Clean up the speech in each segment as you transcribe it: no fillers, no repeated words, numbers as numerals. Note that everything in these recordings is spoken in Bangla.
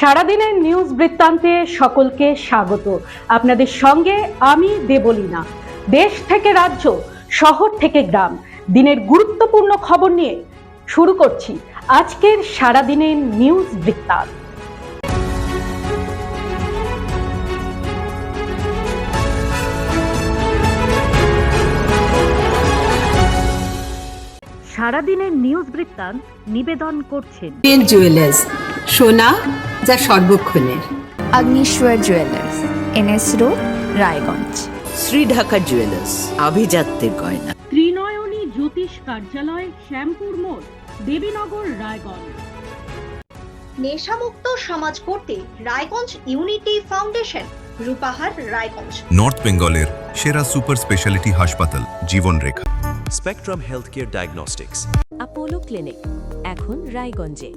সারাদিনের নিউজ বৃত্তান্তে সকলকে স্বাগত। আপনাদের সঙ্গে আমি দেবলীনা। দেশ থেকে রাজ্য, শহর থেকে গ্রাম, দিনের গুরুত্বপূর্ণ খবর নিয়ে শুরু করছি আজকের সারাদিনের নিউজ বৃত্তান্ত। সারাদিনের নিউজ বৃত্তান্ত নিবেদন করছেন জুয়েলার্স, সোনা যা সর্বক্ষণের। Agnishwar jewellers, NS road, Raiganj. Shri Dhaka jewellers, আভিজাত্যের গয়না। ত্রিনয়নী জ্যোতিষ কার্যালয়, শ্যামপুর মোড়, দেবীনগর, রায়গঞ্জ। নেশামুক্ত সমাজ করতে Raiganj unity foundation, Rupahar, Raiganj. North বেঙ্গলের সেরা সুপার স্পেশালিটি হাসপাতাল Jibanrekha. Spectrum healthcare diagnostics, Apollo clinic, এখন রায়গঞ্জে।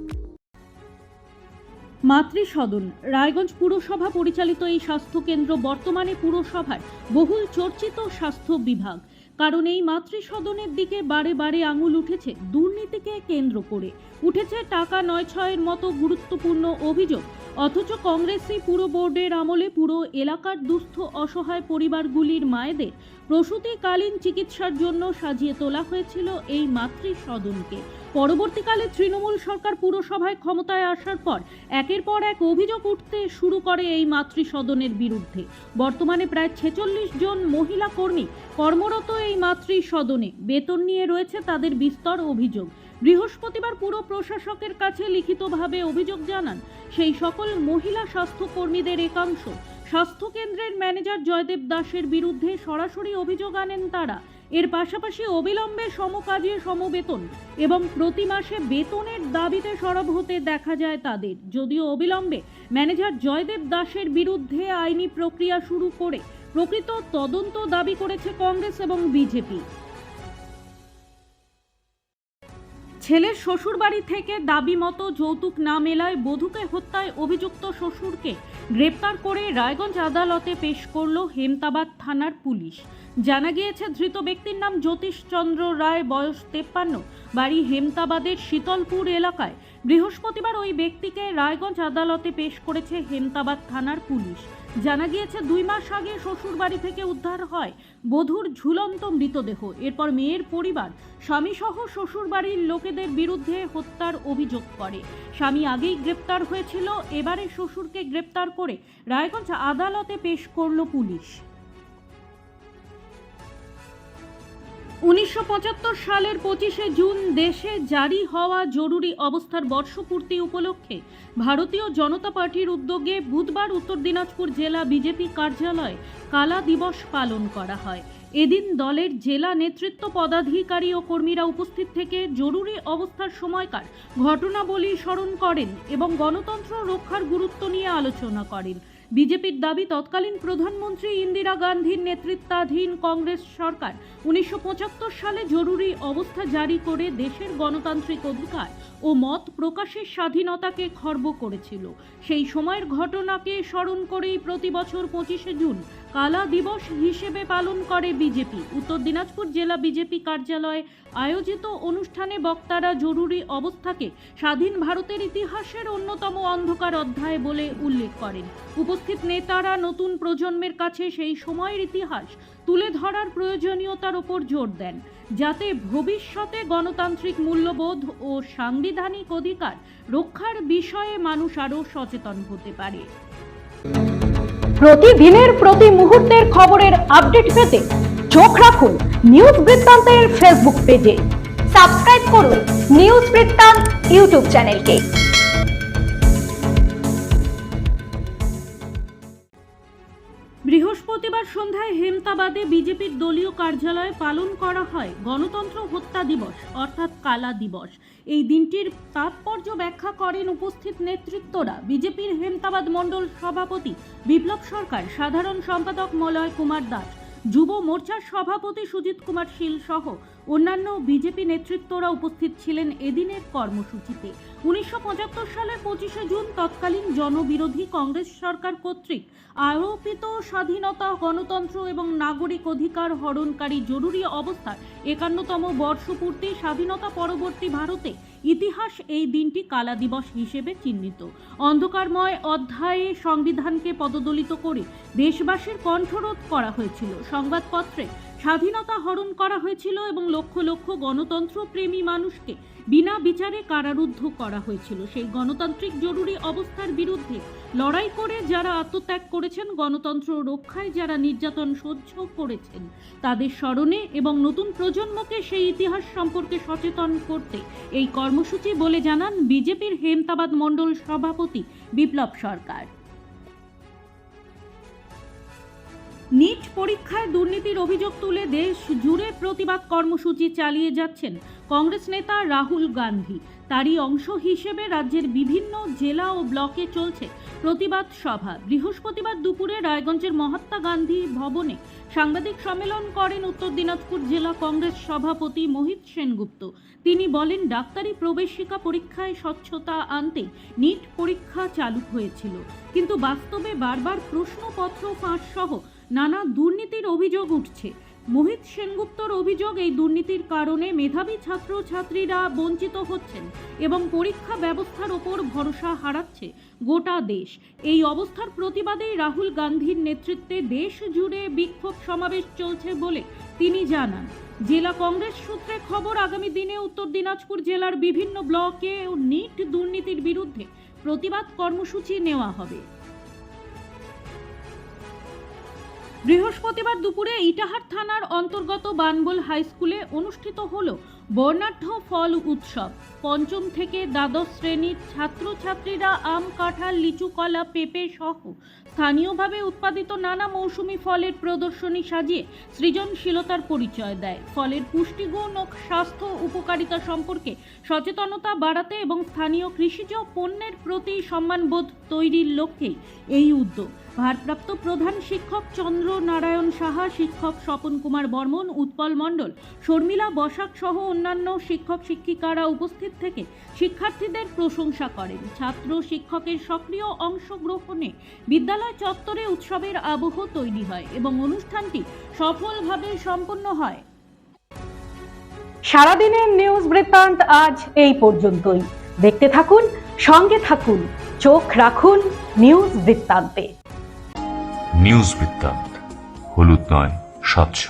মাতৃসদন, রায়গঞ্জ পুরসভা পরিচালিত এই স্বাস্থ্যকেন্দ্র বর্তমানে পুরসভার বহুল চর্চিত স্বাস্থ্য বিভাগ। কারণ এই মাতৃসদনের দিকে বারে বারে আঙুল উঠেছে দুর্নীতিকে কেন্দ্র করে, উঠেছে টাকা নয় ছয়ের মতো গুরুত্বপূর্ণ অভিযোগ। অথচ কংগ্রেসই পুরো বোর্ডের আমলে পুরো এলাকার দুস্থ অসহায় পরিবারগুলির মায়েদের প্রসূতিকালীন চিকিৎসার জন্য সাজিয়ে তোলা হয়েছিল এই মাতৃসদনকে। পরবর্তীকালে তৃণমূল সরকার পুরসভায় ক্ষমতায় আসার পর একের পর এক অভিযোগ উঠতে শুরু করে এই মাতৃসদনের বিরুদ্ধে। বর্তমানে প্রায় 46 জন মহিলা কর্মী কর্মরত এই মাতৃসদনে, বেতন নিয়ে রয়েছে তাদের বিস্তর অভিযোগ। বৃহস্পতিবার পুর প্রশাসকের কাছে লিখিতভাবে অভিযোগ জানান সেই সকল মহিলা স্বাস্থ্যকর্মীদের একাংশ। স্বাস্থ্যকেন্দ্রের ম্যানেজার জয়দেব দাসের বিরুদ্ধে সরাসরি অভিযোগ আনেন তারা। এর পাশাপাশি অবিলম্বে সমকাজে সমবেতন এবং প্রতি মাসে বেতনের দাবিতে সরব হতে দেখা যায় তাদের। যদিও অবিলম্বে ম্যানেজার জয়দেব দাসের বিরুদ্ধে আইনি প্রক্রিয়া শুরু করে প্রকৃত তদন্ত দাবি করেছে কংগ্রেস এবং বিজেপি। ছেলের শ্বশুরবাড়ি থেকে দাবি মতো যৌতুক না মেলায় বধূকে হত্যায় অভিযুক্ত শ্বশুরকে গ্রেপ্তার করে রায়গঞ্জ আদালতে পেশ করল হেমতাবাদ থানার পুলিশ। জানা গিয়েছে ধৃত ব্যক্তির নাম জ্যোতিষ চন্দ্র রায়, বয়স 53, বাড়ি হেমতাবাদের শীতলপুর এলাকায়। বৃহস্পতিবার ওই ব্যক্তিকে রায়গঞ্জ আদালতে পেশ করেছে হেমতাবাদ থানার পুলিশ। জানা গিয়েছে 2 মাস আগে শ্বশুর বাড়ি থেকে উদ্ধার হয় বধূর ঝুলন্ত মৃতদেহ। এরপর মেয়ের পরিবার স্বামীসহ শ্বশুর বাড়ির লোকেদের বিরুদ্ধে হত্যার অভিযোগ করে। স্বামী আগেই গ্রেপ্তার হয়েছিল, এবারে শ্বশুরকে গ্রেপ্তার করে রায়গঞ্জ আদালতে পেশ করল পুলিশ। 1975 সালের 25শে জুন দেশে জারি হওয়া জরুরি অবস্থার বর্ষপূর্তি উপলক্ষে ভারতীয় জনতা পার্টির উদ্যোগে বুধবার উত্তর দিনাজপুর জেলা বিজেপি কার্যালয়ে কালা দিবস পালন করা হয়। এদিন দলের জেলা নেতৃত্ব, পদাধিকারী ও কর্মীরা উপস্থিত থেকে জরুরি অবস্থার সময়কার ঘটনাবলী স্মরণ করেন এবং গণতন্ত্র রক্ষার গুরুত্ব নিয়ে আলোচনা করেন। বিজেপির দাবি, তৎকালীন প্রধানমন্ত্রী ইন্দিরা গান্ধীর নেতৃত্বাধীন কংগ্রেস সরকার 1975 সালে জরুরি অবস্থা জারি করে দেশের গণতান্ত্রিক অধিকার ও মত প্রকাশের স্বাধীনতাকে খর্ব করেছিল। সেই সময়ের ঘটনাকে স্মরণ করেই প্রতি বছর 25শে জুন কালা দিবস হিসেবে পালন করে বিজেপি। উত্তর দিনাজপুর জেলা বিজেপি কার্যালয়ে আয়োজিত অনুষ্ঠানে বক্তারা জরুরি অবস্থাকে স্বাধীন ভারতের ইতিহাসের অন্যতম অন্ধকার অধ্যায় বলে উল্লেখ করেন। উপস্থিত নেতারা নতুন প্রজন্মের কাছে সেই সময়ের ইতিহাস তুলে ধরার প্রয়োজনীয়তার উপর জোর দেন, যাতে ভবিষ্যতে গণতান্ত্রিক মূল্যবোধ ও সাংবিধানিক অধিকার রক্ষার বিষয়ে মানুষ আরও সচেতন হতে পারে। প্রতিদিনের প্রতি মুহূর্তের খবরের আপডেট পেতে চোখ রাখুন নিউজ বৃত্তান্তের ফেসবুক পেজে। সাবস্ক্রাইব করুন নিউজ বৃত্তান্ত ইউটিউব চ্যানেলকে। বৃহস্পতিবার সন্ধ্যায় হেমতাবাদে বিজেপির দলীয় কার্যালয়ে পালন করা হয় গণতন্ত্র হত্যা দিবস অর্থাৎ কালা দিবস। এই দিনটির তাৎপর্য ব্যাখ্যা করেন উপস্থিত নেতৃত্বরা। বিজেপির হেমতাবাদ মণ্ডল সভাপতি বিপ্লব সরকার, সাধারণ সম্পাদক মলয় কুমার দাস, যুব মোর্চার সভাপতি সুজিত কুমার শীল সহ অন্যান্য বিজেপি নেতৃত্বরা উপস্থিত ছিলেন এদিনের কর্মসূচিতে। 1975 সালের 25শে জুন তৎকালীন জনবিরোধী কংগ্রেস সরকার কর্তৃক আরোপিত স্বাধীনতা, গণতন্ত্র এবং নাগরিক অধিকার হরণকারী জরুরি অবস্থার 51তম বর্ষপূর্তি স্বাধীনতা পরবর্তী ভারতে ইতিহাস এই দিনটি কালা দিবস হিসেবে চিহ্নিত। অন্ধকারময় অধ্যায়ে সংবিধানকে পদদলিত করে দেশবাসীর কণ্ঠরোধ করা হয়েছিল, সংবাদপত্রে স্বাধীনতা হরণ করা হয়েছিল এবং লক্ষ লক্ষ গণতন্ত্রপ্রেমী মানুষকে বিনা বিচারে কারারুদ্ধ করা হয়েছিল। সেই গণতান্ত্রিক জরুরি অবস্থার বিরুদ্ধে লড়াই করে যারা আত্মত্যাগ করেছেন, গণতন্ত্র রক্ষায় যারা নির্যাতন সহ্য করেছেন, তাদের স্মরণে এবং নতুন প্রজন্মকে সেই ইতিহাস সম্পর্কে সচেতন করতে এই কর্মসূচি বলে জানান বিজেপির হেমতাবাদ মণ্ডল সভাপতি বিপ্লব সরকার। নিট পরীক্ষায় দুর্নীতির অভিযোগ তুলে দেশ জুড়ে প্রতিবাদ কর্মসূচি চালিয়ে যাচ্ছেন কংগ্রেস নেতা রাহুল গান্ধী। তারই অংশ হিসেবে রাজ্যের বিভিন্ন জেলা ও ব্লকে চলছে প্রতিবাদ সভা। বৃহস্পতিবার দুপুরে রায়গঞ্জের মহাত্মা গান্ধী ভবনে সাংবাদিক সম্মেলন করেন উত্তর দিনাজপুর জেলা কংগ্রেস সভাপতি মোহিত সেনগুপ্ত। তিনি বলেন, ডাক্তারি প্রবেশিকা পরীক্ষায় স্বচ্ছতা আনতে নিট পরীক্ষা চালু হয়েছিল, কিন্তু বাস্তবে বারবার প্রশ্নপত্র ফাঁস সহ নানা দুর্নীতির অভিযোগ উঠছে। মোহিত সেনগুপ্তর অভিযোগ, এই দুর্নীতির কারণে মেধাবী ছাত্রছাত্রীরা বঞ্চিত হচ্ছেন এবং পরীক্ষা ব্যবস্থার ওপর ভরসা হারাচ্ছে গোটা দেশ। এই অবস্থার প্রতিবাদেই রাহুল গান্ধীর নেতৃত্বে দেশ জুড়ে বিক্ষোভ সমাবেশ চলছে বলে তিনি জানান। জেলা কংগ্রেস সূত্রে খবর, আগামী দিনে উত্তর দিনাজপুর জেলার বিভিন্ন ব্লকে নিট দুর্নীতির বিরুদ্ধে প্রতিবাদ কর্মসূচি নেওয়া হবে। বৃহস্পতিবার দুপুরে ইটাহার থানার অন্তর্গত বানবল হাই স্কুলে অনুষ্ঠিত হল বর্ণাঢ্য ফল উৎসব। পঞ্চম থেকে দ্বাদশ শ্রেণীর ছাত্রছাত্রীরা আম, কাঁঠাল, লিচু, কলা, পেঁপে সহ স্থানীয়ভাবে উৎপাদিত নানা মৌসুমি ফলের প্রদর্শনী সাজিয়ে সৃজনশীলতার পরিচয় দেয়। ফলের পুষ্টিগুণ ও স্বাস্থ্য উপকারিতা সম্পর্কে সচেতনতা বাড়াতে এবং স্থানীয় কৃষিজ পণ্যের প্রতি সম্মানবোধ তৈরির লক্ষ্যেই এই উদ্যোগ। ভারপ্রাপ্ত প্রধান শিক্ষক চন্দ্র নারায়ণ সাহা, শিক্ষক স্বপন কুমার বর্মন, উৎপল মণ্ডল, শর্মিলা বসাক সহ অন্যান্য শিক্ষক শিক্ষিকারা উপস্থিত থেকে শিক্ষার্থীদের প্রশংসা করেন। ছাত্র শিক্ষকের সক্রিয় অংশগ্রহণে বিদ্যালয় চত্বরে উৎসবের আবহ তৈরি হয় এবং অনুষ্ঠানটি সফলভাবে সম্পন্ন হয়। সারাদিনের নিউজ বৃত্তান্ত আজ এই পর্যন্তই। দেখতে থাকুন, সঙ্গে থাকুন, চোখ রাখুন নিউজ বৃত্তান্তে। নিউজ বৃত্তান্ত, হলুদ নয়, স্বচ্ছ।